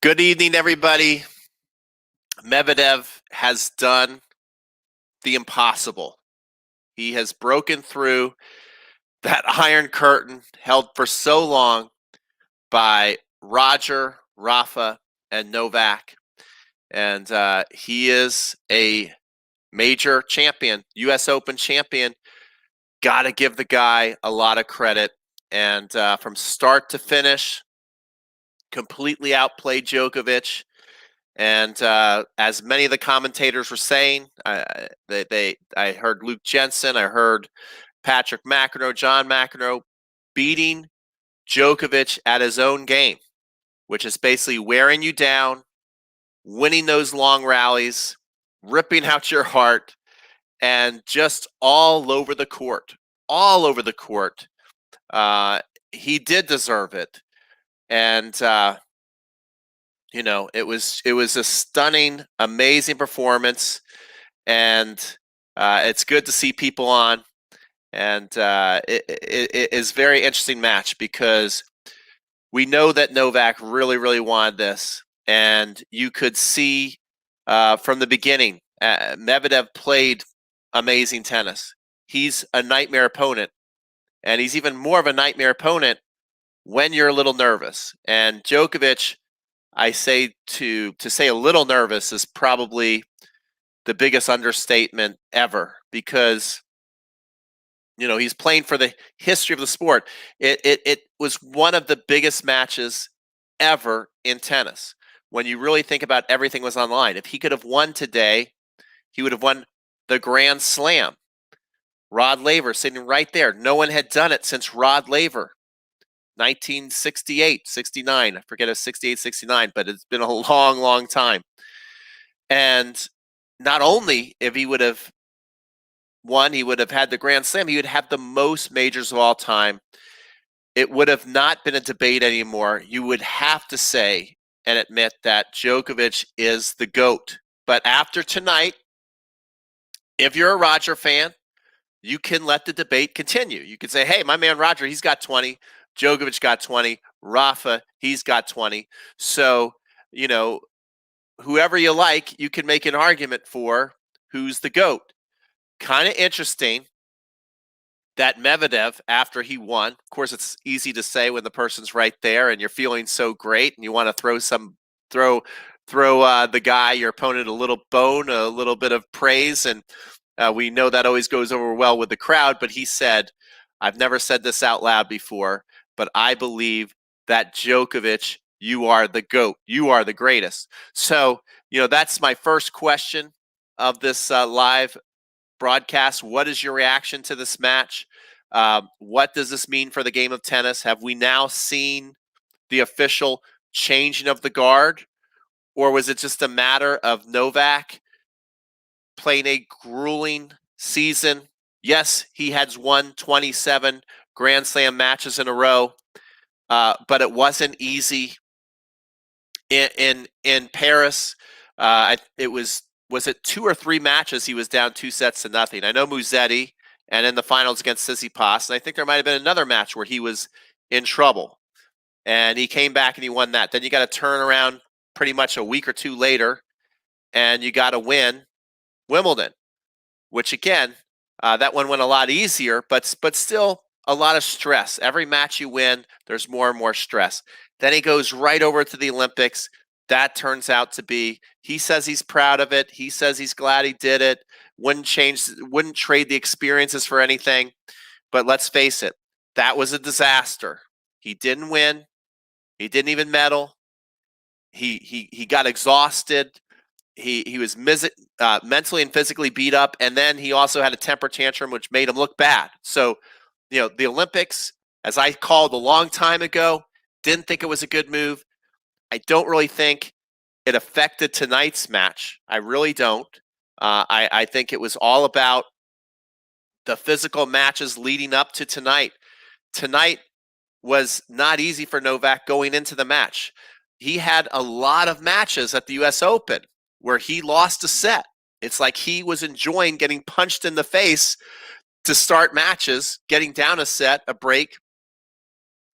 Good evening, everybody. Medvedev has done the impossible. He has broken through that iron curtain held for so long by Roger, Rafa, and Novak. And he is a major champion, U.S. Open champion. Got to give the guy a lot of credit. And from start to finish, completely outplayed Djokovic. And as many of the commentators were saying, I heard Luke Jensen, I heard Patrick McEnroe, John McEnroe beating Djokovic at his own game, which is basically wearing you down, winning those long rallies, ripping out your heart, and just all over the court. All over the court. He did deserve it. And it was a stunning, amazing performance, and it's good to see people on. And it is a very interesting match because we know that Novak really, really wanted this, and you could see from the beginning, Medvedev played amazing tennis. He's a nightmare opponent, and he's even more of a nightmare opponent when you're a little nervous. And Djokovic, I say to say a little nervous is probably the biggest understatement ever, because he's playing for the history of the sport. It was one of the biggest matches ever in tennis. When you really think about everything was on the line. If he could have won today, he would have won the Grand Slam. Rod Laver sitting right there. No one had done it since Rod Laver. 1968, 69. I forget if 68, 69, but it's been a long, long time. And not only if he would have won, he would have had the Grand Slam, he would have the most majors of all time. It would have not been a debate anymore. You would have to say and admit that Djokovic is the GOAT. But after tonight, if you're a Roger fan, you can let the debate continue. You can say, hey, my man Roger, he's got 20. Djokovic got 20. Rafa, he's got 20. So, whoever you like, you can make an argument for who's the GOAT. Kind of interesting that Medvedev, after he won, of course, it's easy to say when the person's right there and you're feeling so great and you want to throw the guy, your opponent, a little bone, a little bit of praise. And we know that always goes over well with the crowd. But he said, I've never said this out loud before, but I believe that Djokovic, you are the GOAT. You are the greatest. So, that's my first question of this live broadcast. What is your reaction to this match? What does this mean for the game of tennis? Have we now seen the official changing of the guard? Or was it just a matter of Novak playing a grueling season? Yes, he has won 27 Grand Slam matches in a row, but it wasn't easy in Paris. It was it 2 or 3 matches he was down 2-0? I know Musetti, and in the finals against Tsitsipas, and I think there might have been another match where he was in trouble, and he came back and he won that. Then you got to turn around pretty much a week or 2 later, and you got to win Wimbledon, which again, that one went a lot easier, but still a lot of stress. Every match you win, there's more and more stress. Then he goes right over to the Olympics. That turns out to be, he says he's proud of it. He says he's glad he did it. Wouldn't trade the experiences for anything. But let's face it, that was a disaster. He didn't win. He didn't even medal. He got exhausted. He was mentally and physically beat up, and then he also had a temper tantrum, which made him look bad. So, the Olympics, as I called a long time ago, didn't think it was a good move. I don't really think it affected tonight's match. I really don't. I think it was all about the physical matches leading up to tonight. Tonight was not easy for Novak going into the match. He had a lot of matches at the U.S. Open where he lost a set. It's like he was enjoying getting punched in the face to start matches, getting down a set, a break,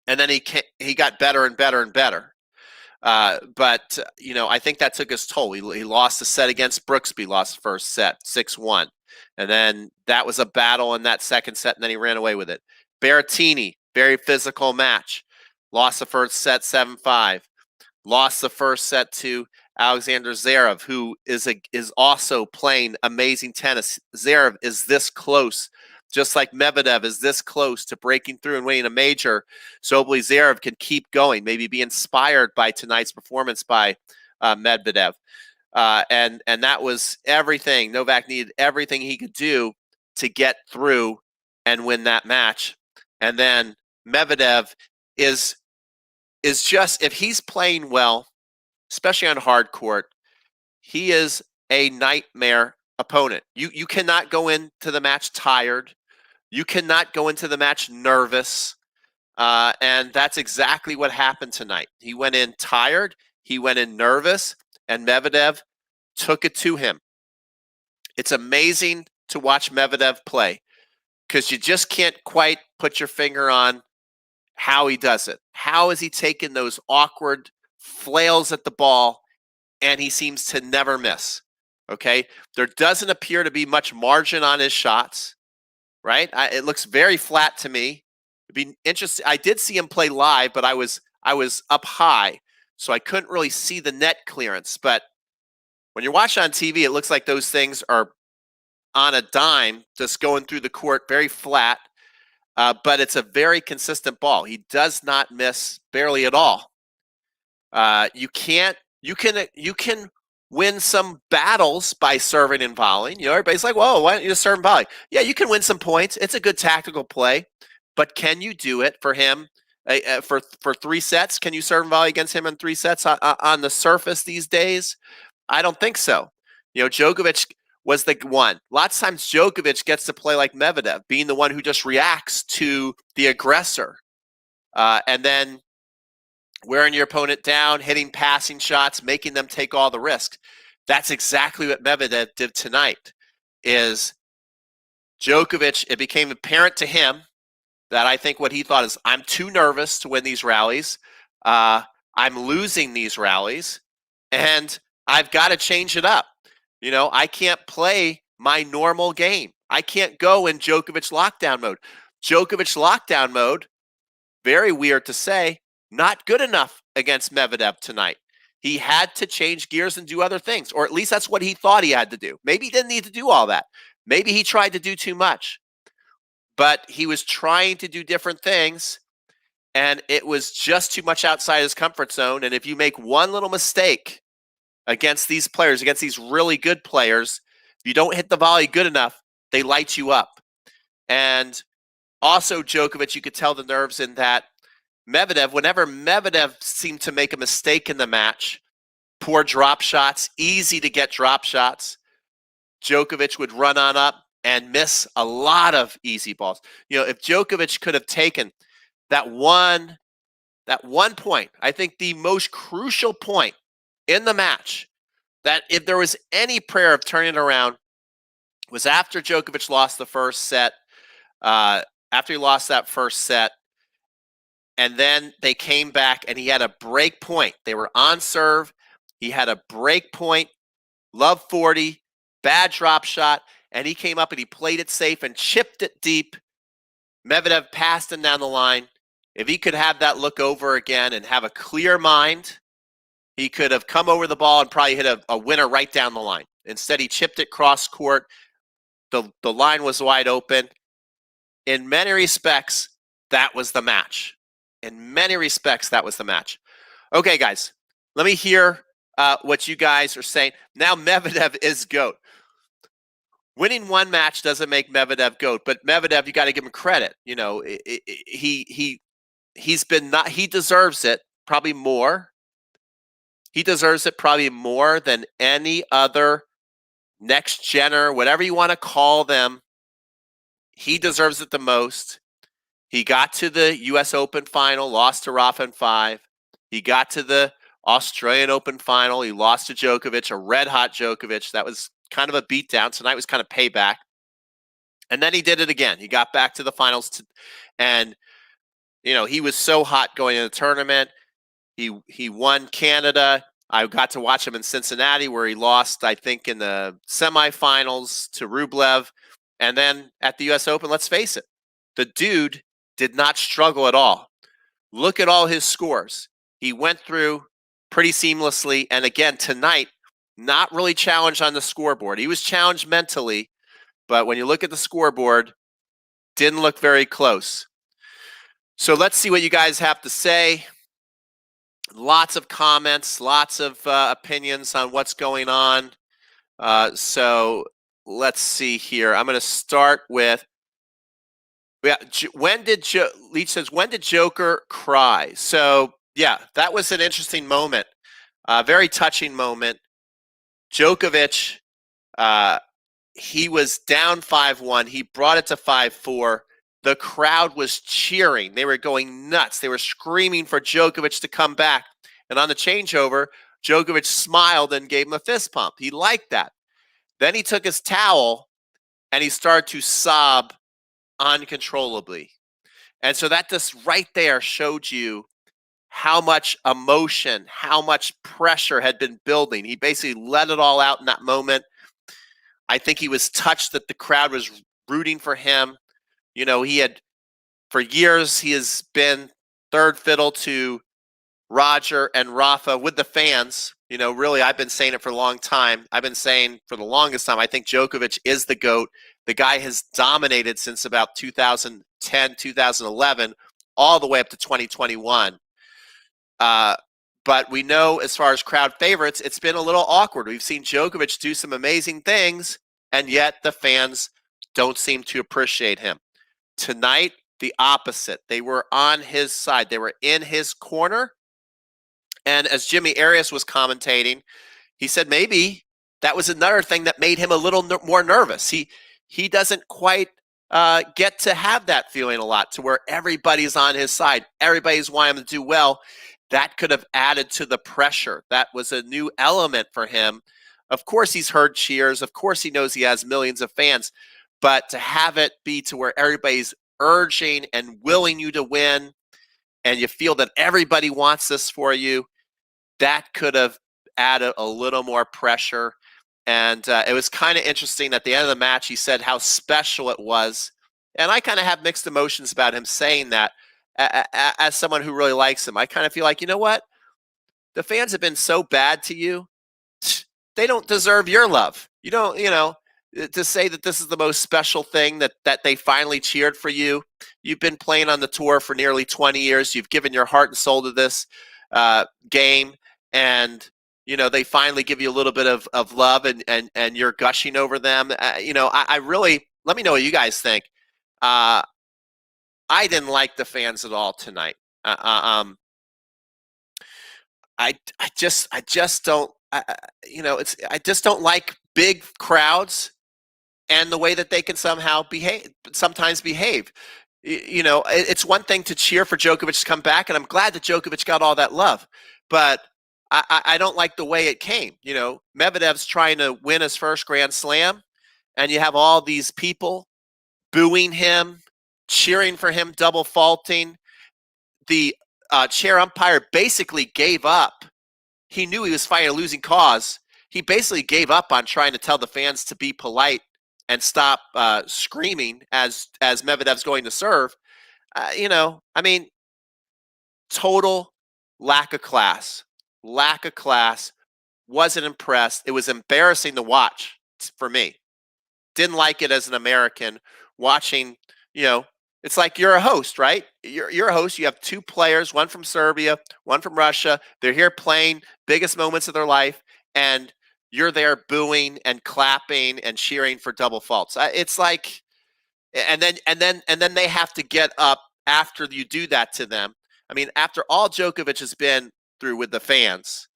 and then he got better and better and better. But I think that took his toll. He lost the set against Brooksby, lost the first set, 6-1. And then that was a battle in that second set, and then he ran away with it. Berrettini, very physical match. Lost the first set, 7-5. Lost the first set to Alexander Zverev, who is also playing amazing tennis. Zverev is this close, just like Medvedev is this close to breaking through and winning a major. So hopefully Zverev can keep going, maybe be inspired by tonight's performance by Medvedev. And that was everything. Novak needed everything he could do to get through and win that match. And then Medvedev is just, if he's playing well, especially on hard court, he is a nightmare opponent. You cannot go into the match tired. You cannot go into the match nervous. And that's exactly what happened tonight. He went in tired. He went in nervous, and Medvedev took it to him. It's amazing to watch Medvedev play because you just can't quite put your finger on how he does it. How is he taking those awkward flails at the ball, and he seems to never miss? Okay, there doesn't appear to be much margin on his shots, right? It looks very flat to me. It'd be interesting. I did see him play live, but I was up high, so I couldn't really see the net clearance. But when you're watching on TV, it looks like those things are on a dime, just going through the court, very flat. But it's a very consistent ball. He does not miss barely at all. You can win some battles by serving and volleying. Everybody's like, "Whoa, why don't you just serve and volley?" Yeah, you can win some points. It's a good tactical play, but can you do it for him for 3 sets? Can you serve and volley against him in 3 sets on the surface these days? I don't think so. Djokovic was the one. Lots of times Djokovic gets to play like Medvedev, being the one who just reacts to the aggressor. And then wearing your opponent down, hitting passing shots, making them take all the risk. That's exactly what Medvedev did tonight. Is Djokovic, it became apparent to him that I think what he thought is, I'm too nervous to win these rallies. I'm losing these rallies, and I've got to change it up. I can't play my normal game. I can't go in Djokovic lockdown mode. Djokovic lockdown mode, very weird to say, not good enough against Medvedev tonight. He had to change gears and do other things, or at least that's what he thought he had to do. Maybe he didn't need to do all that. Maybe he tried to do too much, but he was trying to do different things, and it was just too much outside his comfort zone. And if you make one little mistake against these players, against these really good players, if you don't hit the volley good enough, they light you up. And also Djokovic, you could tell the nerves in that Medvedev, whenever Medvedev seemed to make a mistake in the match, poor drop shots, easy to get drop shots, Djokovic would run on up and miss a lot of easy balls. If Djokovic could have taken that one point, I think the most crucial point in the match, that if there was any prayer of turning it around, was after Djokovic lost the first set. After he lost that first set, and then they came back and he had a break point. They were on serve. He had a break point, love 40, bad drop shot, and he came up and he played it safe and chipped it deep. Medvedev passed him down the line. If he could have that look over again and have a clear mind, he could have come over the ball and probably hit a winner right down the line. Instead, he chipped it cross court. The line was wide open. In many respects, that was the match. In many respects, that was the match. Okay, guys, let me hear what you guys are saying. Now Medvedev is GOAT. Winning one match doesn't make Medvedev GOAT, but Medvedev, you got to give him credit. He deserves it probably more. He deserves it probably more than any other next gener, whatever you want to call them. He deserves it the most. He got to the U.S. Open final, lost to Rafa in 5. He got to the Australian Open final. He lost to Djokovic, a red-hot Djokovic. That was kind of a beatdown. Tonight was kind of payback. And then he did it again. He got back to the finals. And, he was so hot going in the tournament. He won Canada. I got to watch him in Cincinnati, where he lost, I think, in the semifinals to Rublev. And then at the U.S. Open, let's face it, the dude did not struggle at all. Look at all his scores. He went through pretty seamlessly. And again, tonight, not really challenged on the scoreboard. He was challenged mentally, but when you look at the scoreboard, didn't look very close. So let's see what you guys have to say. Lots of comments, lots of opinions on what's going on. So let's see here. I'm going to start with, Leach says, when did Joker cry? So yeah, that was an interesting moment. Very touching moment. Djokovic, he was down 5-1. He brought it to 5-4. The crowd was cheering. They were going nuts. They were screaming for Djokovic to come back. And on the changeover, Djokovic smiled and gave him a fist pump. He liked that. Then he took his towel and he started to sob uncontrollably. And so that just right there showed you how much emotion, how much pressure had been building. He basically let it all out in that moment. I think he was touched that the crowd was rooting for him. You know, for years, he has been third fiddle to Roger and Rafa with the fans. You know, really, I've been saying it for a long time. I've been saying for the longest time, I think Djokovic is the GOAT. The guy has dominated since about 2010, 2011, all the way up to 2021. But we know as far as crowd favorites, it's been a little awkward. We've seen Djokovic do some amazing things, and yet the fans don't seem to appreciate him. Tonight, the opposite. They were on his side. They were in his corner. And as Jimmy Arias was commentating, he said maybe that was another thing that made him a little more nervous. He doesn't quite get to have that feeling a lot, to where everybody's on his side. Everybody's wanting him to do well. That could have added to the pressure. That was a new element for him. Of course, he's heard cheers. Of course, he knows he has millions of fans. But to have it be to where everybody's urging and willing you to win, and you feel that everybody wants this for you, that could have added a little more pressure. And it was kind of interesting. At the end of the match, he said how special it was. And I kind of have mixed emotions about him saying that. As someone who really likes him, I kind of feel like, you know what? The fans have been so bad to you. They don't deserve your love. You don't, to say that this is the most special thing that they finally cheered for you. You've been playing on the tour for nearly 20 years. You've given your heart and soul to this game. And, they finally give you a little bit of love, and you're gushing over them. I really, let me know what you guys think. I didn't like the fans at all tonight. I just don't, I just don't like big crowds and the way that they can sometimes behave. It's one thing to cheer for Djokovic to come back, and I'm glad that Djokovic got all that love, but I don't like the way it came. Medvedev's trying to win his first Grand Slam, and you have all these people booing him, cheering for him, double faulting. The chair umpire basically gave up. He knew he was fighting a losing cause. He basically gave up on trying to tell the fans to be polite and stop screaming as Medvedev's going to serve. Total lack of class. Wasn't impressed. It was embarrassing to watch for me. Didn't like it as an American watching. It's like you're a host, right? You're a host. You have two players, one from Serbia, one from Russia. They're here playing biggest moments of their life, and you're there booing and clapping and cheering for double faults. It's like, and then they have to get up after you do that to them. I mean, after all Djokovic has been through with the fans,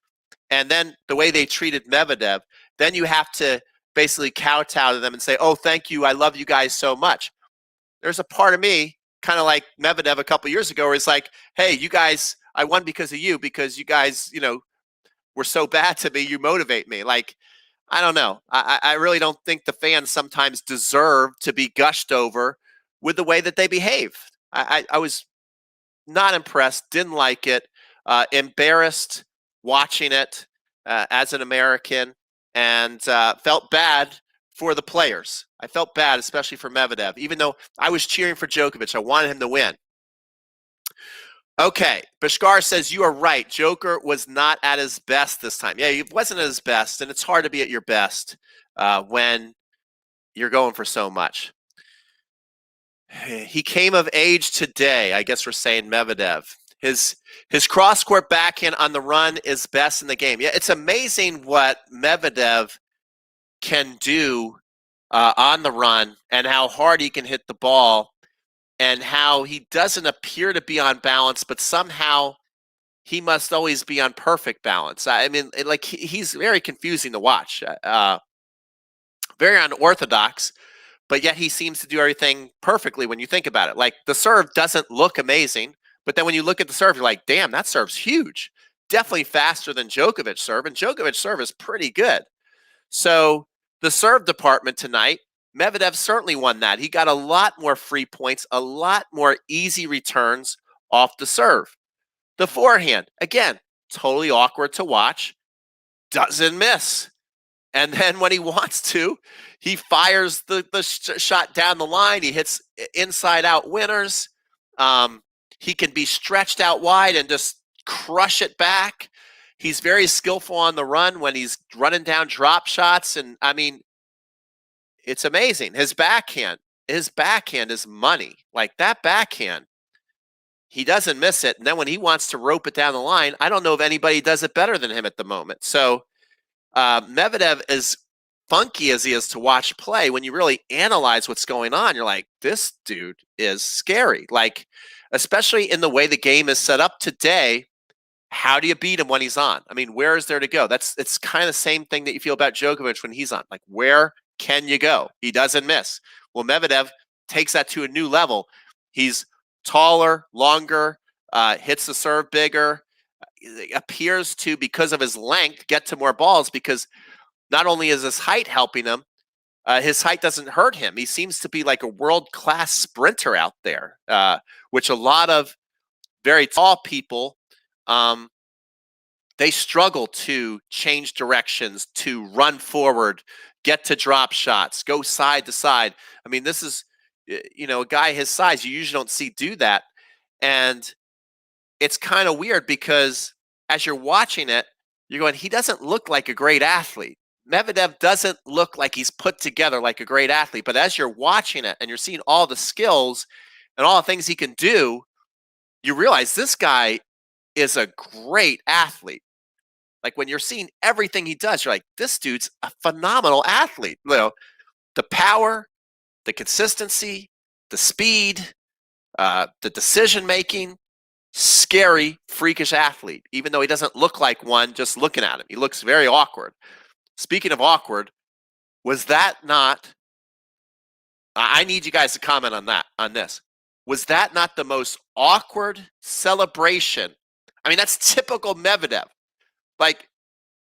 and then the way they treated Medvedev, then you have to basically kowtow to them and say, "Oh, thank you. I love you guys so much." There's a part of me, kind of like Medvedev a couple years ago, where it's like, "Hey, you guys, I won because of you guys, were so bad to me. You motivate me." Like, I don't know. I really don't think the fans sometimes deserve to be gushed over with the way that they behave. I was not impressed. Didn't like it. embarrassed watching it as an American, and felt bad for the players. I felt bad, especially for Medvedev, even though I was cheering for Djokovic. I wanted him to win. Okay, Bashkar says you are right. Joker was not at his best this time. Yeah, he wasn't at his best, and it's hard to be at your best when you're going for so much. He came of age today. I guess we're saying Medvedev. His cross-court backhand on the run is best in the game. Yeah, it's amazing what Medvedev can do on the run and how hard he can hit the ball and how he doesn't appear to be on balance, but somehow he must always be on perfect balance. I mean, like he's very confusing to watch, very unorthodox, but yet he seems to do everything perfectly when you think about it. Like the serve doesn't look amazing, but then when you look at the serve, you're like, damn, that serve's huge. Definitely faster than Djokovic's serve, and Djokovic's serve is pretty good. So the serve department tonight, Medvedev certainly won that. He got a lot more free points, a lot more easy returns off the serve. The forehand, again, totally awkward to watch, doesn't miss. And then when he wants to, he fires the shot down the line. He hits inside out winners. He can be stretched out wide and just crush it back. He's very skillful on the run when he's running down drop shots. And I mean, it's amazing. His backhand is money. Like that backhand, he doesn't miss it. And then when he wants to rope it down the line, I don't know if anybody does it better than him at the moment. So Medvedev, as funky as he is to watch play, when you really analyze what's going on, you're like, this dude is scary. Like, especially in the way the game is set up today, how do you beat him when he's on? I mean, where is there to go? It's kind of the same thing that you feel about Djokovic when he's on. Like, where can you go? He doesn't miss. Well, Medvedev takes that to a new level. He's taller, longer, hits the serve bigger, appears to, because of his length, get to more balls because not only is his height helping him, his height doesn't hurt him. He seems to be like a world-class sprinter out there, which a lot of very tall people, they struggle to change directions, to run forward, get to drop shots, go side to side. I mean, this is, a guy his size, you usually don't see do that. And it's kind of weird because as you're watching it, you're going, he doesn't look like a great athlete. Medvedev doesn't look like he's put together like a great athlete. But as you're watching it and you're seeing all the skills and all the things he can do, you realize this guy is a great athlete. Like when you're seeing everything he does, you're like, this dude's a phenomenal athlete. The power, the consistency, the speed, the decision making. Scary, freakish athlete, even though he doesn't look like one just looking at him. He looks very awkward. Speaking of awkward, was that not, I need you guys to comment on this. Was that not the most awkward celebration? I mean, that's typical Medvedev. Like,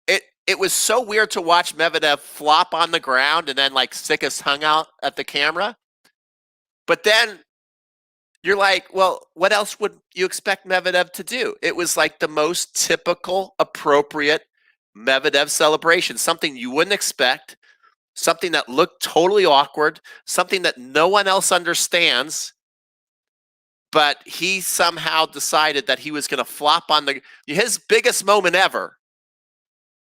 it was so weird to watch Medvedev flop on the ground and then like stick his tongue out at the camera. But then you're like, well, what else would you expect Medvedev to do? It was like the most typical, appropriate Medvedev celebration, something you wouldn't expect, something that looked totally awkward, something that no one else understands, but he somehow decided that he was going to flop on his biggest moment ever,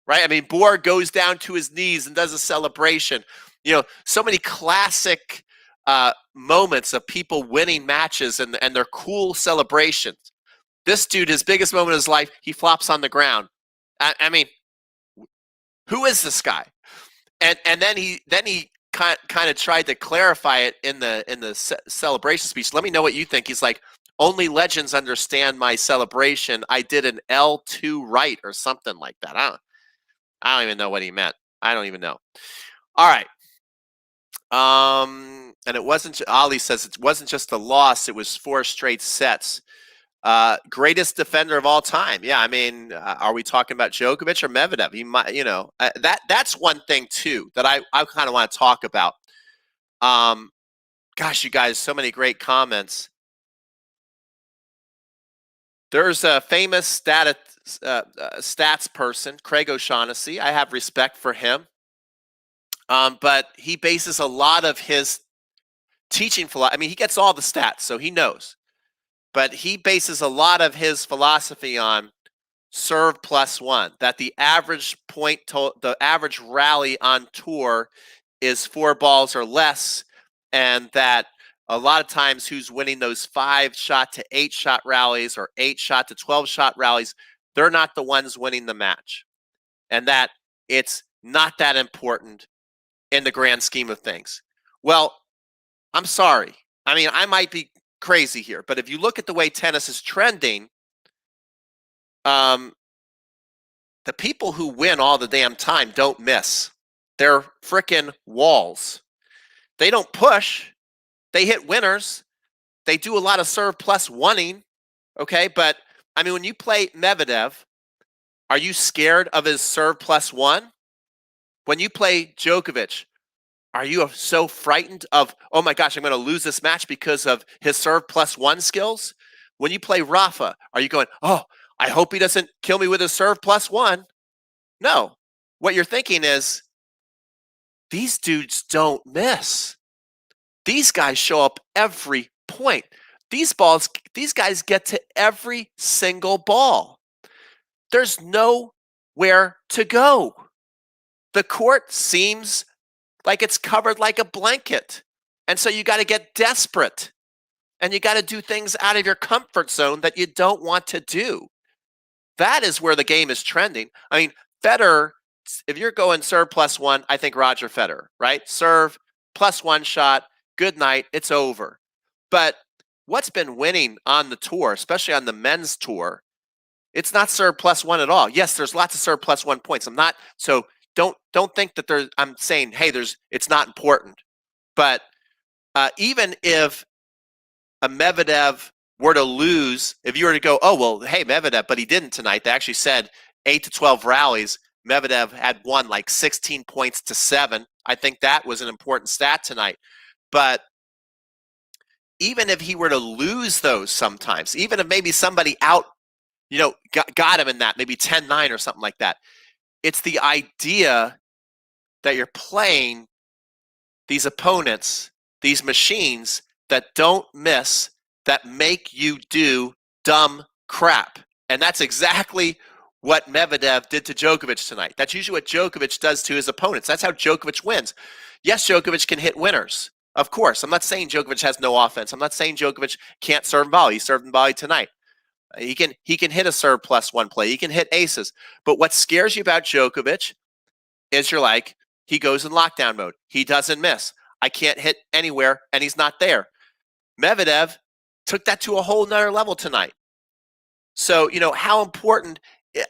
right? I mean, Borg goes down to his knees and does a celebration. So many classic moments of people winning matches and their cool celebrations. This dude, his biggest moment of his life, he flops on the ground. I mean, who is this guy? And then he kind of tried to clarify it in the celebration speech. Let me know what you think. He's like, only legends understand my celebration. I did an L2 right or something like that. I don't even know what he meant. I don't even know. All right. And it wasn't, Ali says it wasn't just a loss, it was 4 straight sets. Greatest defender of all time. Yeah, I mean, are we talking about Djokovic or Medvedev? He might, that's one thing too that I kind of want to talk about. Gosh, you guys, so many great comments. There's a famous stats person, Craig O'Shaughnessy. I have respect for him, but he bases a lot of his teaching philosophy. I mean, he gets all the stats, so he knows. But he bases a lot of his philosophy on serve +1. That the average the average rally on tour is 4 balls or less, and that a lot of times who's winning those 5-shot to 8-shot rallies or 8-shot to 12-shot rallies, they're not the ones winning the match, and that it's not that important in the grand scheme of things. Well, I'm sorry. I mean, I might be crazy here, but if you look at the way tennis is trending, the people who win all the damn time don't miss. They're frickin' walls. They don't push. They hit winners. They do a lot of serve +1ing, okay? But, I mean, when you play Medvedev, are you scared of his serve +1? When you play Djokovic, are you so frightened of, oh my gosh, I'm going to lose this match because of his serve +1 skills? When you play Rafa, are you going, oh, I hope he doesn't kill me with his serve +1? No. What you're thinking is, these dudes don't miss. These guys show up every point. These guys get to every single ball. There's nowhere to go. The court seems like it's covered like a blanket. And so you got to get desperate. And you got to do things out of your comfort zone that you don't want to do. That is where the game is trending. I mean, Federer, if you're going serve +1, I think Roger Federer, right? Serve +1 shot, good night, it's over. But what's been winning on the tour, especially on the men's tour, it's not serve +1 at all. Yes, there's lots of serve +1 points. I'm not, so don't think that I'm saying, hey, it's not important. But even if a Medvedev were to lose, if you were to go, oh, well, hey, Medvedev, but he didn't tonight. They actually said 8 to 12 rallies. Medvedev had won like 16 points to 7. I think that was an important stat tonight. But even if he were to lose those sometimes, even if maybe somebody got him in that, maybe 10-9 or something like that, it's the idea that you're playing these opponents, these machines that don't miss, that make you do dumb crap. And that's exactly what Medvedev did to Djokovic tonight. That's usually what Djokovic does to his opponents. That's how Djokovic wins. Yes, Djokovic can hit winners. Of course. I'm not saying Djokovic has no offense. I'm not saying Djokovic can't serve and volley. He served and volleyed tonight. He can hit a serve +1 play. He can hit aces. But what scares you about Djokovic is you're like, he goes in lockdown mode. He doesn't miss. I can't hit anywhere, and he's not there. Medvedev took that to a whole nother level tonight. So, how important,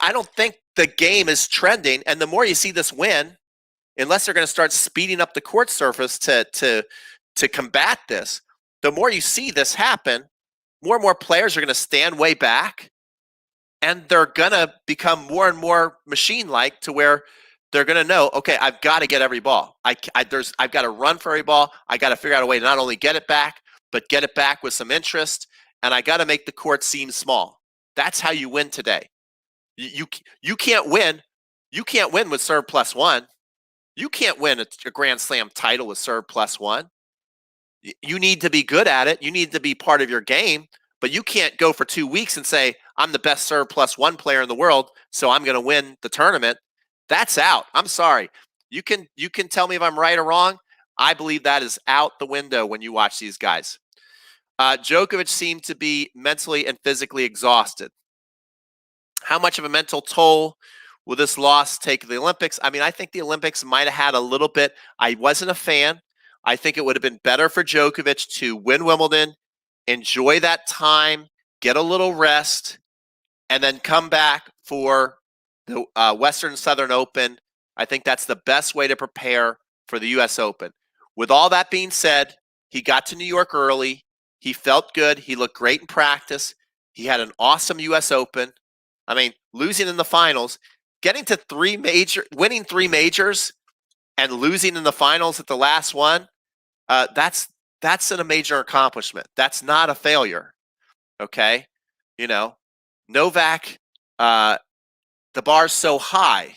I don't think the game is trending, and the more you see this win, unless they're going to start speeding up the court surface to combat this, the more you see this happen, more and more players are going to stand way back, and they're going to become more and more machine-like to where they're going to know, okay, I've got to get every ball. I've got to run for every ball. I got to figure out a way to not only get it back, but get it back with some interest, and I got to make the court seem small. That's how you win today. You can't win. You can't win with serve +1. You can't win a Grand Slam title with serve +1. You need to be good at it. You need to be part of your game, but you can't go for 2 weeks and say, I'm the best serve +1 player in the world, so I'm going to win the tournament. That's out. I'm sorry. You can tell me if I'm right or wrong. I believe that is out the window when you watch these guys. Djokovic seemed to be mentally and physically exhausted. How much of a mental toll will this loss take the Olympics? I mean, I think the Olympics might have had a little bit. I wasn't a fan. I think it would have been better for Djokovic to win Wimbledon, enjoy that time, get a little rest, and then come back for the Western Southern Open. I think that's the best way to prepare for the U.S. Open. With all that being said, he got to New York early. He felt good. He looked great in practice. He had an awesome U.S. Open. I mean, losing in the finals, getting to winning 3 majors and losing in the finals at the last one, that's a major accomplishment. That's not a failure. Okay? Novak, the bar's so high,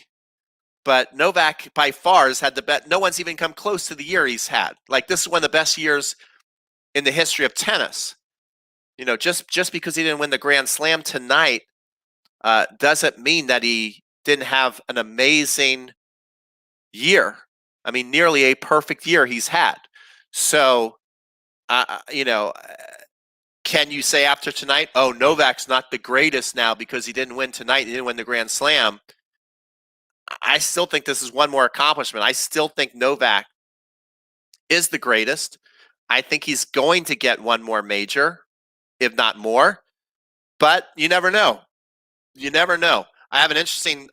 but Novak by far has had the best. No one's even come close to the year he's had. Like, this is one of the best years in the history of tennis. Just because he didn't win the Grand Slam tonight doesn't mean that he didn't have an amazing year. I mean, nearly a perfect year he's had. So, can you say after tonight, oh, Novak's not the greatest now because he didn't win tonight, he didn't win the Grand Slam? I still think this is one more accomplishment. I still think Novak is the greatest. I think he's going to get one more major, if not more. But you never know. You never know. I have an interesting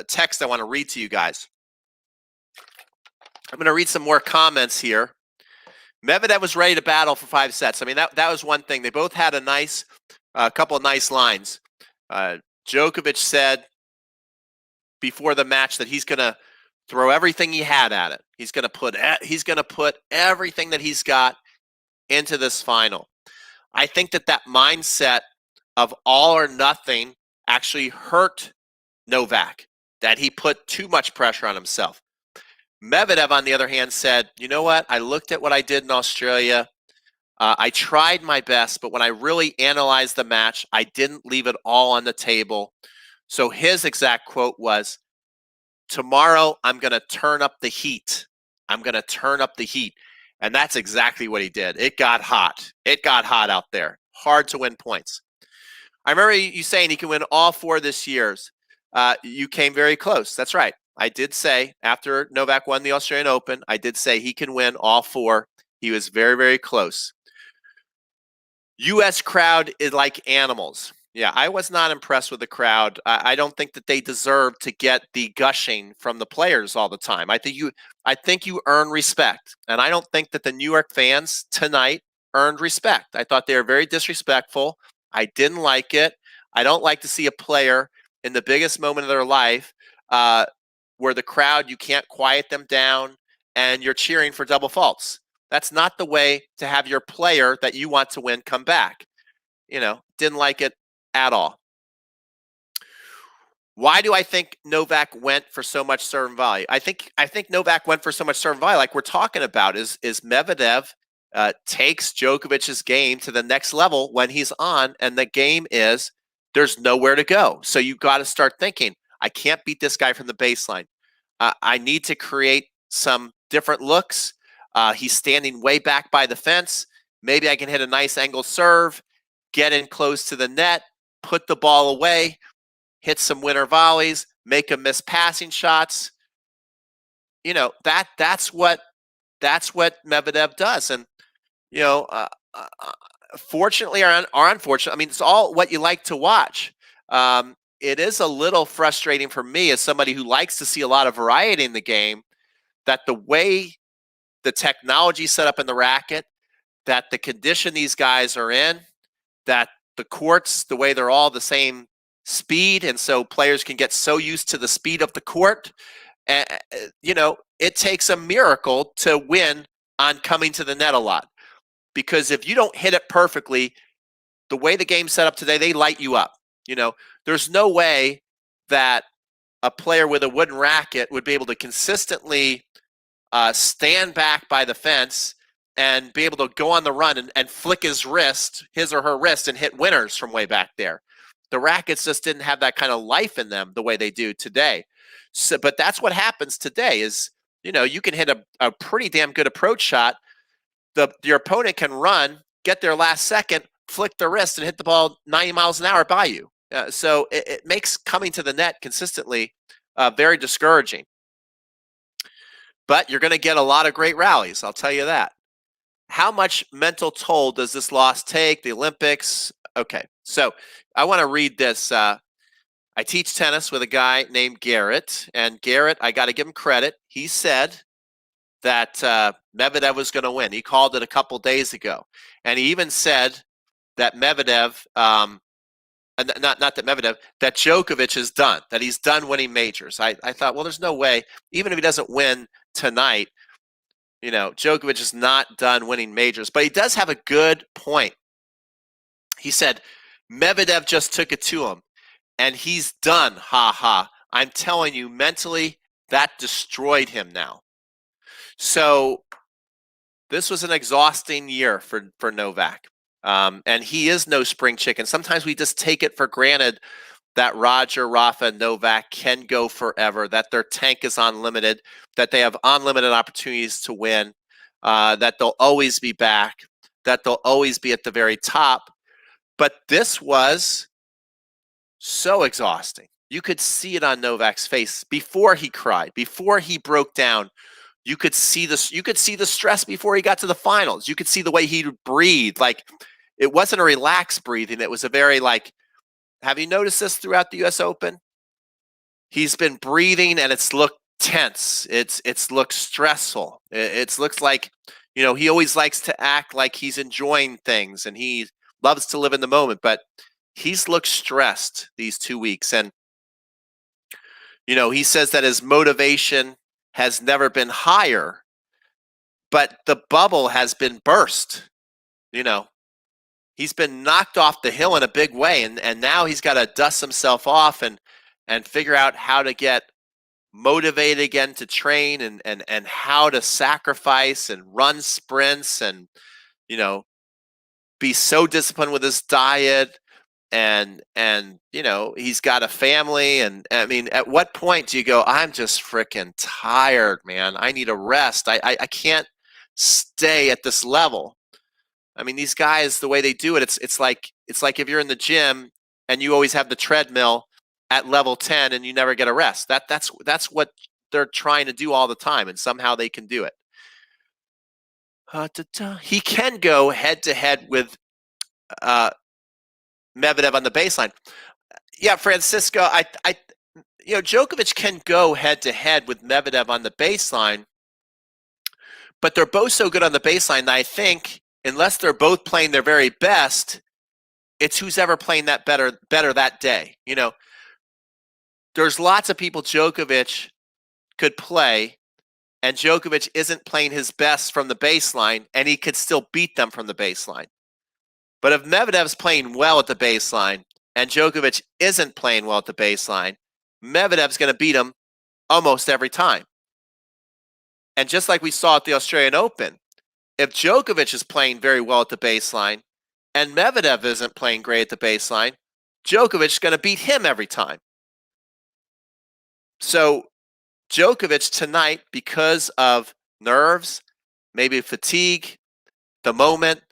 text I want to read to you guys. I'm going to read some more comments here. Medvedev was ready to battle for 5 sets. I mean, that was one thing. They both had a couple of nice lines. Djokovic said before the match that he's going to throw everything he had at it. He's going to put everything that he's got into this final. I think that mindset of all or nothing actually hurt Novak, that he put too much pressure on himself. Medvedev, on the other hand, said, you know what? I looked at what I did in Australia. I tried my best, but when I really analyzed the match, I didn't leave it all on the table. So his exact quote was, tomorrow, I'm going to turn up the heat. I'm going to turn up the heat. And that's exactly what he did. It got hot. It got hot out there. Hard to win points. I remember you saying he can win all 4 this year's. You came very close. That's right. I did say after Novak won the Australian Open, I did say he can win all 4. He was very, very close. U.S. crowd is like animals. Yeah, I was not impressed with the crowd. I don't think that they deserve to get the gushing from the players all the time. I think you earn respect, and I don't think that the New York fans tonight earned respect. I thought they were very disrespectful. I didn't like it. I don't like to see a player in the biggest moment of their life where the crowd, you can't quiet them down and you're cheering for double faults. That's not the way to have your player that you want to win come back. Didn't like it at all. Why do I think Novak went for so much serve and volley? I think Novak went for so much serve and volley, like we're talking about, is Medvedev takes Djokovic's game to the next level when he's on, and the game is there's nowhere to go. So you've got to start thinking, I can't beat this guy from the baseline. I need to create some different looks. He's standing way back by the fence. Maybe I can hit a nice angle serve, get in close to the net, put the ball away, hit some winner volleys, make him miss passing shots. That's what Medvedev does. And fortunately or unfortunately, I mean, it's all what you like to watch. It is a little frustrating for me as somebody who likes to see a lot of variety in the game, that the way the technology set up in the racket, that the condition these guys are in, that the courts, the way they're all the same speed, and so players can get so used to the speed of the court. It takes a miracle to win on coming to the net a lot. Because if you don't hit it perfectly, the way the game's set up today, they light you up. There's no way that a player with a wooden racket would be able to consistently stand back by the fence and be able to go on the run and flick his or her wrist, and hit winners from way back there. The rackets just didn't have that kind of life in them the way they do today. So, but that's what happens today is, you can hit a pretty damn good approach shot. Your opponent can run, get their last second, flick the wrist, and hit the ball 90 miles an hour by you. So it makes coming to the net consistently very discouraging. But you're going to get a lot of great rallies, I'll tell you that. How much mental toll does this loss take? The Olympics? Okay, so I want to read this. I teach tennis with a guy named Garrett, and Garrett, I got to give him credit. He said that Medvedev was going to win. He called it a couple days ago, and he even said that Medvedev, not that Medvedev, that Djokovic is done, that he's done winning majors. I thought, well, there's no way, even if he doesn't win tonight, Djokovic is not done winning majors. But he does have a good point. He said, Medvedev just took it to him, and he's done. Ha ha. I'm telling you, mentally, that destroyed him now. So this was an exhausting year for Novak. And he is no spring chicken. Sometimes we just take it for granted that Roger, Rafa, and Novak can go forever, that their tank is unlimited, that they have unlimited opportunities to win, that they'll always be back, that they'll always be at the very top. But this was so exhausting. You could see it on Novak's face before he cried, before he broke down. You could see this. You could see the stress before he got to the finals. You could see the way he breathed. Like, it wasn't a relaxed breathing. It was a very, like, have you noticed this throughout the U.S. Open? He's been breathing, and it's looked tense. It's looked stressful. It looks like, he always likes to act like he's enjoying things, and he loves to live in the moment. But he's looked stressed these 2 weeks, and he says that his motivation has never been higher, but the bubble has been burst. He's been knocked off the hill in a big way, and now he's got to dust himself off and figure out how to get motivated again to train and how to sacrifice and run sprints and be so disciplined with his diet. And he's got a family, and I mean, at what point do you go, I'm just freaking tired, man, I need a rest, I can't stay at this level? I mean, these guys, the way they do it, it's like if you're in the gym and you always have the treadmill at level 10 and you never get a rest. That's what they're trying to do all the time, and somehow they can do it. He can go head to head with Medvedev on the baseline. Yeah, Francisco, Djokovic can go head to head with Medvedev on the baseline, but they're both so good on the baseline that I think, unless they're both playing their very best, it's who's ever playing that better that day. There's lots of people Djokovic could play, and Djokovic isn't playing his best from the baseline, and he could still beat them from the baseline. But if Medvedev's playing well at the baseline and Djokovic isn't playing well at the baseline, Medvedev's going to beat him almost every time. And just like we saw at the Australian Open, if Djokovic is playing very well at the baseline and Medvedev isn't playing great at the baseline, Djokovic is going to beat him every time. So Djokovic tonight, because of nerves, maybe fatigue, the moment,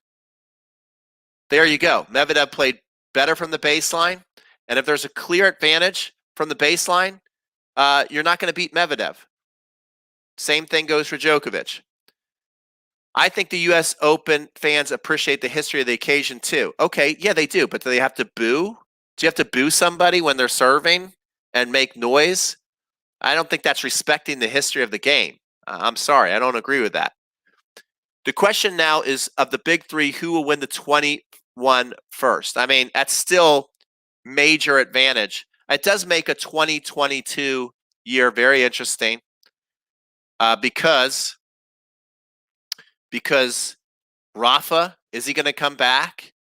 there you go. Medvedev played better from the baseline, and if there's a clear advantage from the baseline, you're not going to beat Medvedev. Same thing goes for Djokovic. I think the U.S. Open fans appreciate the history of the occasion too. Okay, yeah, they do, but do they have to boo? Do you have to boo somebody when they're serving and make noise? I don't think that's respecting the history of the game. I'm sorry, I don't agree with that. The question now is, of the big three, who will win the 21 first? I mean, that's still major advantage. It does make a 2022 year very interesting because Rafa, is he going to come back?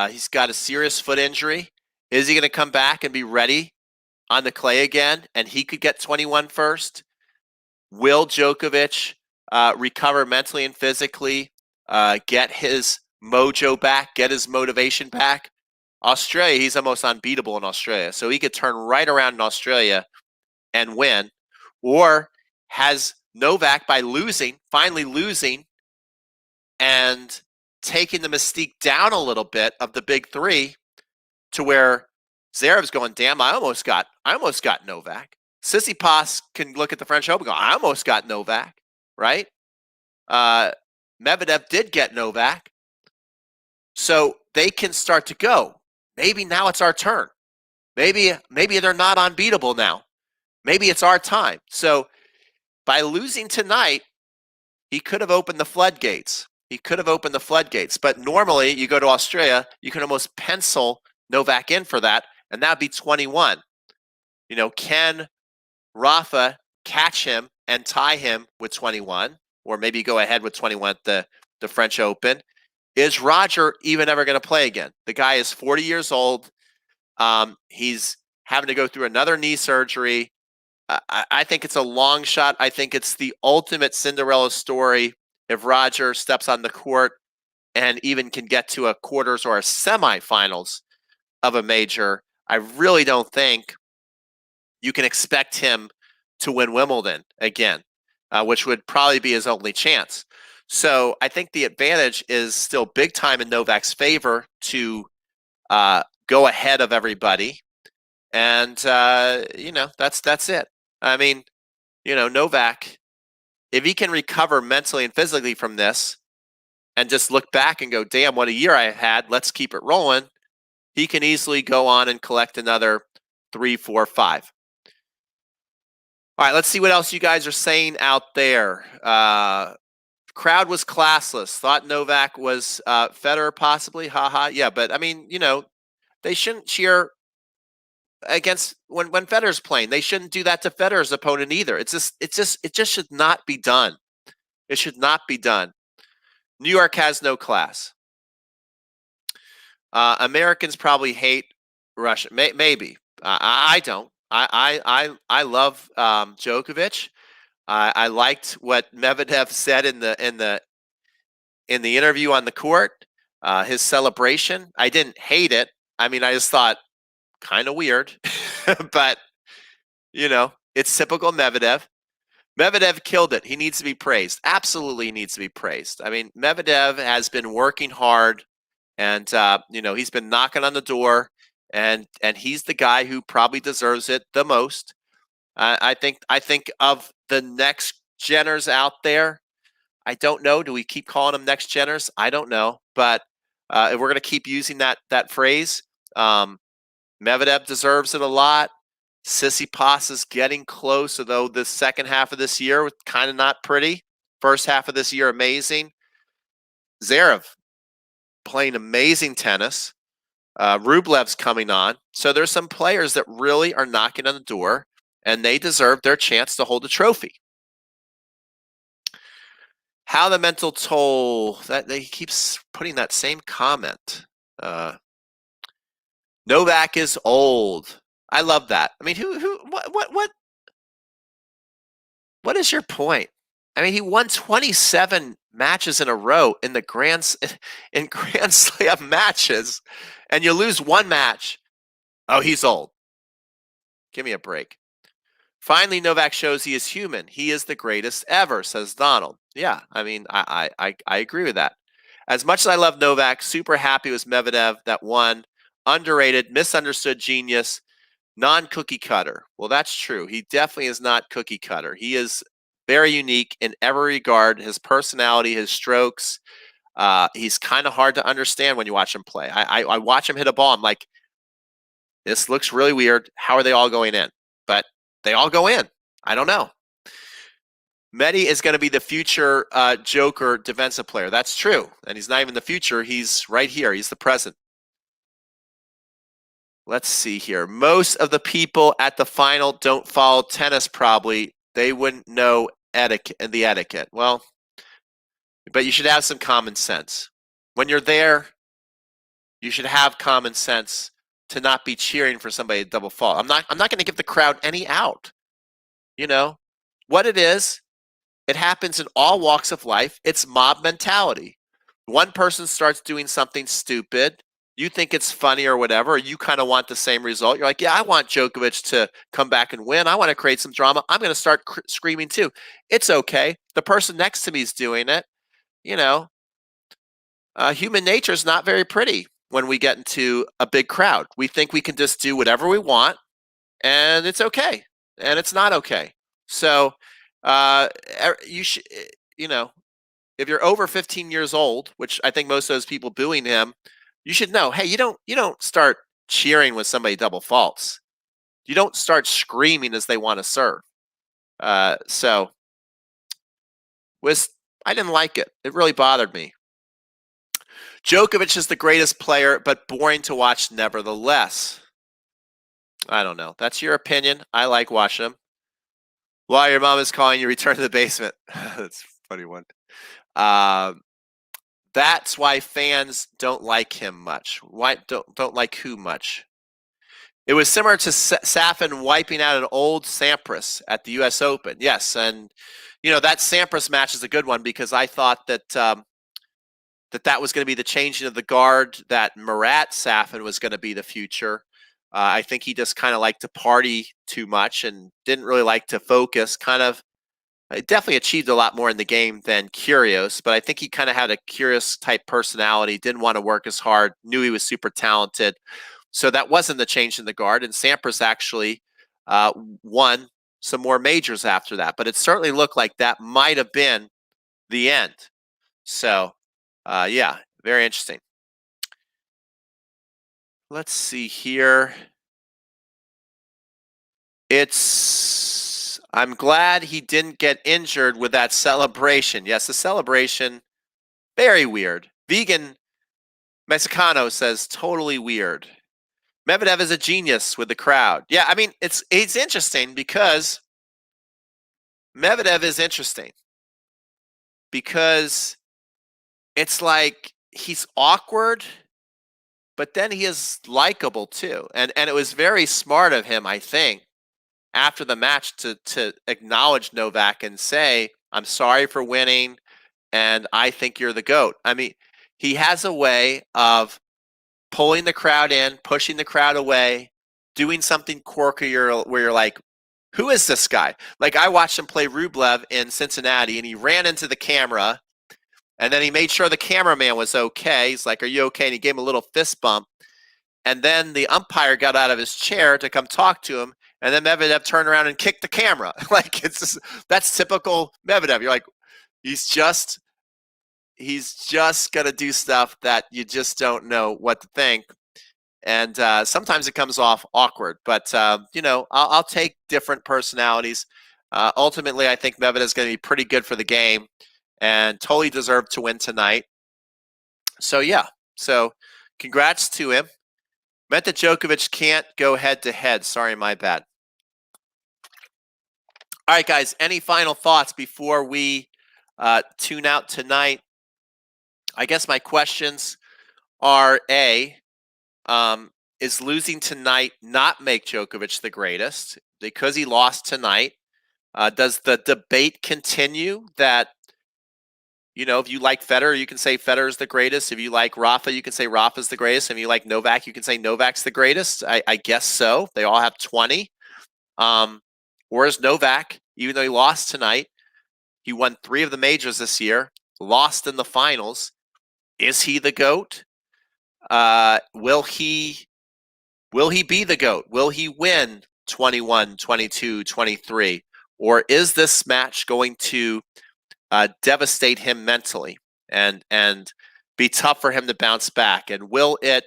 He's got a serious foot injury. Is he going to come back and be ready on the clay again, and he could get 21 first? Will Djokovic recover mentally and physically, get his mojo back, get his motivation back? Australia, he's almost unbeatable in Australia, so he could turn right around in Australia and win. Or has Novak, by finally losing, and taking the mystique down a little bit of the big three, to where Zverev's going, damn, I almost got Novak. Tsitsipas can look at the French Open and go, I almost got Novak, right? Medvedev did get Novak. So they can start to go, maybe now it's our turn. Maybe they're not unbeatable now. Maybe it's our time. So by losing tonight, he could have opened the floodgates. But normally you go to Australia, you can almost pencil Novak in for that, and that would be 21. Can Rafa catch him and tie him with 21, or maybe go ahead with 21 at the French Open? Is Roger even ever going to play again? The guy is 40 years old. He's having to go through another knee surgery. I think it's a long shot. I think it's the ultimate Cinderella story if Roger steps on the court and even can get to a quarters or a semifinals of a major. I really don't think you can expect him to win Wimbledon again, which would probably be his only chance. So I think the advantage is still big time in Novak's favor to go ahead of everybody. And, that's it. I mean, Novak, if he can recover mentally and physically from this and just look back and go, damn, what a year I had, let's keep it rolling, he can easily go on and collect another 3, 4, 5. All right, let's see what else you guys are saying out there. Crowd was classless. Thought Novak was Federer possibly. Haha. Yeah, but I mean, they shouldn't cheer against when Federer's playing. They shouldn't do that to Federer's opponent either. It just should not be done. It should not be done. New York has no class. Americans probably hate Russia. Maybe. I don't. I love Djokovic. I liked what Medvedev said in the interview on the court. His celebration. I didn't hate it. I mean, I just thought kind of weird, but it's typical Medvedev. Medvedev killed it. He needs to be praised. Absolutely needs to be praised. I mean, Medvedev has been working hard, and he's been knocking on the door, and he's the guy who probably deserves it the most. I think of the next Jenners out there. I don't know. Do we keep calling them next Jenners? I don't know, but if we're going to keep using that phrase, Medvedev deserves it a lot. Tsitsipas is getting close, although the second half of this year was kind of not pretty. First half of this year, amazing. Zverev playing amazing tennis. Rublev's coming on. So there's some players that really are knocking on the door, and they deserve their chance to hold a trophy. How the mental toll, that they keeps putting that same comment. Novak is old. I love that. I mean, what is your point? I mean, he won 27 matches in a row in the Grand Slam matches, and you lose one match. Oh, he's old. Give me a break. Finally, Novak shows he is human. He is the greatest ever, says Donald. Yeah, I mean, I agree with that. As much as I love Novak, super happy with Medvedev that won. Underrated, misunderstood genius, non-cookie cutter. Well, that's true. He definitely is not cookie cutter. He is very unique in every regard. His personality, his strokes. He's kind of hard to understand when you watch him play. I watch him hit a ball. I'm like, this looks really weird. How are they all going in? But they all go in. I don't know. Medi is going to be the future Joker defensive player. That's true. And he's not even the future. He's right here. He's the present. Let's see here. Most of the people at the final don't follow tennis probably. They wouldn't know the etiquette. Well, but you should have some common sense. When you're there, you should have common sense to not be cheering for somebody to double fault. I'm not going to give the crowd any out. What it is, it happens in all walks of life. It's mob mentality. One person starts doing something stupid. You think it's funny or whatever, or you kind of want the same result. You're like, yeah, I want Djokovic to come back and win. I want to create some drama. I'm going to start screaming too. It's okay. The person next to me is doing it. Human nature is not very pretty when we get into a big crowd. We think we can just do whatever we want, and it's okay. And it's not okay. So you should, if you're over 15 years old, which I think most of those people booing him, you should know, hey, you don't start cheering when somebody double faults. You don't start screaming as they want to serve. I didn't like it. It really bothered me. Djokovic is the greatest player, but boring to watch nevertheless. I don't know. That's your opinion. I like watching him. While your mom is calling you, return to the basement. That's a funny one. That's why fans don't like him much. Why don't like who much? It was similar to Safin wiping out an old Sampras at the U.S. Open. Yes, and that Sampras match is a good one because I thought that that was going to be the changing of the guard, that Marat Safin was going to be the future. I think he just kind of liked to party too much and didn't really like to focus. Definitely achieved a lot more in the game than Kyrgios, but I think he kind of had a Kyrgios type personality, didn't want to work as hard, knew he was super talented. So that wasn't the change in the guard, and Sampras actually won some more majors after that. But it certainly looked like that might have been the end. So, yeah, very interesting. Let's see here. I'm glad he didn't get injured with that celebration. Yes, the celebration, very weird. Vegan Mexicano says totally weird. Medvedev is a genius with the crowd. Yeah, I mean, it's interesting because Medvedev is interesting because it's like he's awkward, but then he is likable too. And it was very smart of him, I think, after the match to acknowledge Novak and say, "I'm sorry for winning, and I think you're the GOAT." I mean, he has a way of pulling the crowd in, pushing the crowd away, doing something quirky where you're like, who is this guy? Like, I watched him play Rublev in Cincinnati, and he ran into the camera, and then he made sure the cameraman was okay. He's like, "Are you okay?" And he gave him a little fist bump. And then the umpire got out of his chair to come talk to him, and then Medvedev turned around and kicked the camera. Like, that's typical Medvedev. You're like, he's just gonna do stuff that you just don't know what to think, and sometimes it comes off awkward. But I'll take different personalities. Ultimately, I think Medvedev is going to be pretty good for the game, and totally deserved to win tonight. So yeah, so congrats to him. Meant that Djokovic can't go head to head. Sorry, my bad. All right, guys, any final thoughts before we tune out tonight? I guess my questions are is losing tonight not make Djokovic the greatest? Because he lost tonight, does the debate continue that, if you like Federer, you can say Federer's the greatest. If you like Rafa, you can say Rafa's the greatest. If you like Novak, you can say Novak's the greatest. I guess so. They all have 20. Whereas Novak, even though he lost tonight, he won 3 of the majors this year, lost in the finals. Is he the GOAT? Will he be the GOAT? Will he win 21, 22, 23? Or is this match going to devastate him mentally and be tough for him to bounce back? And will it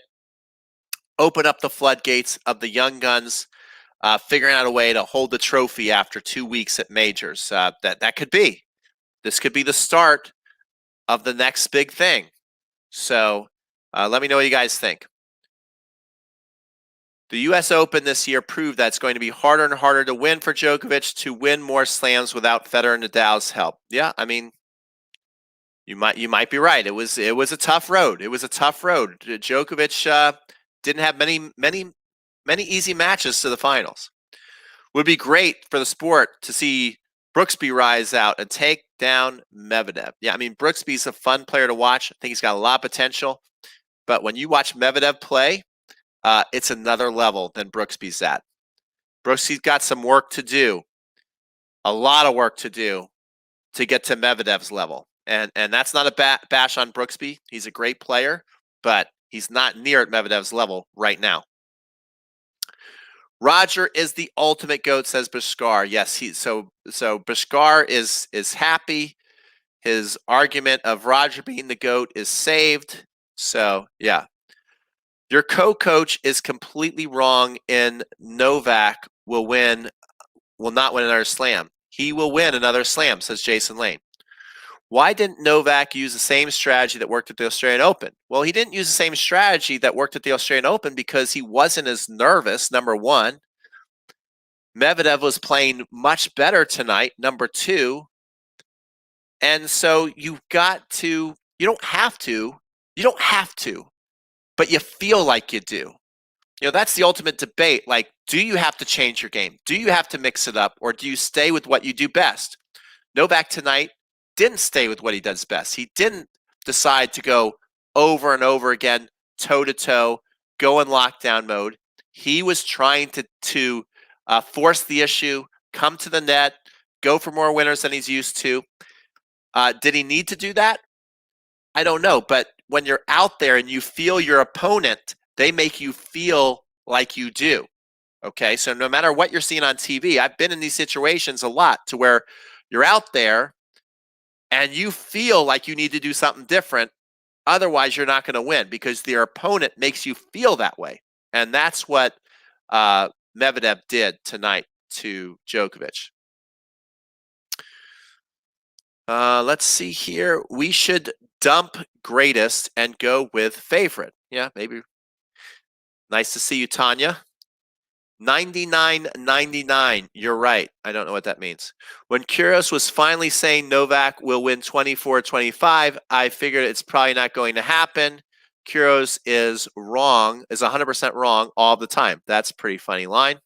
open up the floodgates of the young guns figuring out a way to hold the trophy after 2 weeks at majors? That could be. This could be the start of the next big thing. So let me know what you guys think. The U.S. Open this year proved that it's going to be harder and harder to win for Djokovic to win more slams without Federer and Nadal's help. Yeah, I mean, you might be right. It was a tough road. It was a tough road. Djokovic didn't have many easy matches to the finals. Would be great for the sport to see Brooksby rise out and take down Medvedev. Yeah, I mean, Brooksby's a fun player to watch. I think he's got a lot of potential. But when you watch Medvedev play, it's another level than Brooksby's at. Brooksy's got some work to do, a lot of work to do to get to Medvedev's level. And that's not a bash on Brooksby. He's a great player, but he's not near at Medvedev's level right now. Roger is the ultimate GOAT, says Bashkar. Yes, so Bashkar is happy. His argument of Roger being the GOAT is saved. So yeah. Your co-coach is completely wrong in Novak will not win another slam. He will win another slam, says Jason Lane. Why didn't Novak use the same strategy that worked at the Australian Open? Well, he didn't use the same strategy that worked at the Australian Open because he wasn't as nervous, number one. Medvedev was playing much better tonight, number two. And so you've got to You don't have to. You don't have to, but you feel like you do. You know, that's the ultimate debate. Like, do you have to change your game? Do you have to mix it up, or do you stay with what you do best? Novak tonight didn't stay with what he does best. He didn't decide to go over and over again, toe to toe, go in lockdown mode. He was trying to force the issue, come to the net, go for more winners than he's used to. Did he need to do that? I don't know. But when you're out there and you feel your opponent, they make you feel like you do. Okay, so no matter what you're seeing on TV, I've been in these situations a lot to where you're out there and you feel like you need to do something different. Otherwise, you're not going to win because your opponent makes you feel that way. And that's what Medvedev did tonight to Djokovic. Let's see here. We should dump greatest and go with favorite. Yeah, maybe. Nice to see you, Tanya. 99.99. You're right. I don't know what that means. When Kyrgios was finally saying Novak will win 24-25, I figured it's probably not going to happen. Kyrgios is wrong, is 100% wrong all the time. That's a pretty funny line.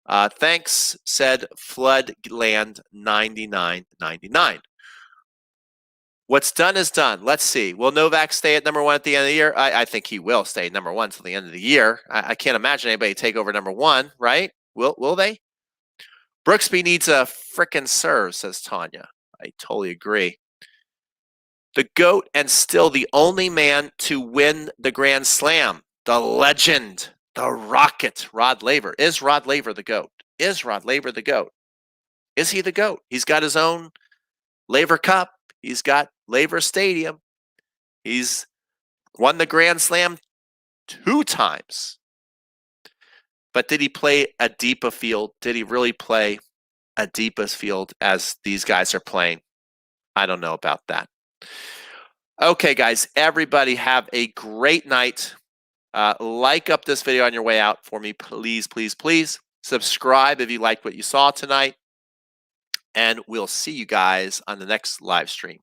Thanks, said Floodland 99.99. What's done is done. Let's see. Will Novak stay at #1 at the end of the year? I think he will stay at #1 till the end of the year. I can't imagine anybody take over #1, right? Will they? Brooksby needs a frickin' serve, says Tanya. I totally agree. The GOAT and still the only man to win the Grand Slam. The legend, the Rocket, Rod Laver. Is Rod Laver the GOAT? Is Rod Laver the GOAT? Is he the GOAT? He's got his own Laver Cup. He's got Laver Stadium. He's won the Grand Slam 2 times. But did he play a deeper field? Did he really play a deepest field as these guys are playing? I don't know about that. Okay, guys, everybody have a great night. Like up this video on your way out for me, please, please, please. Subscribe if you liked what you saw tonight. And we'll see you guys on the next live stream.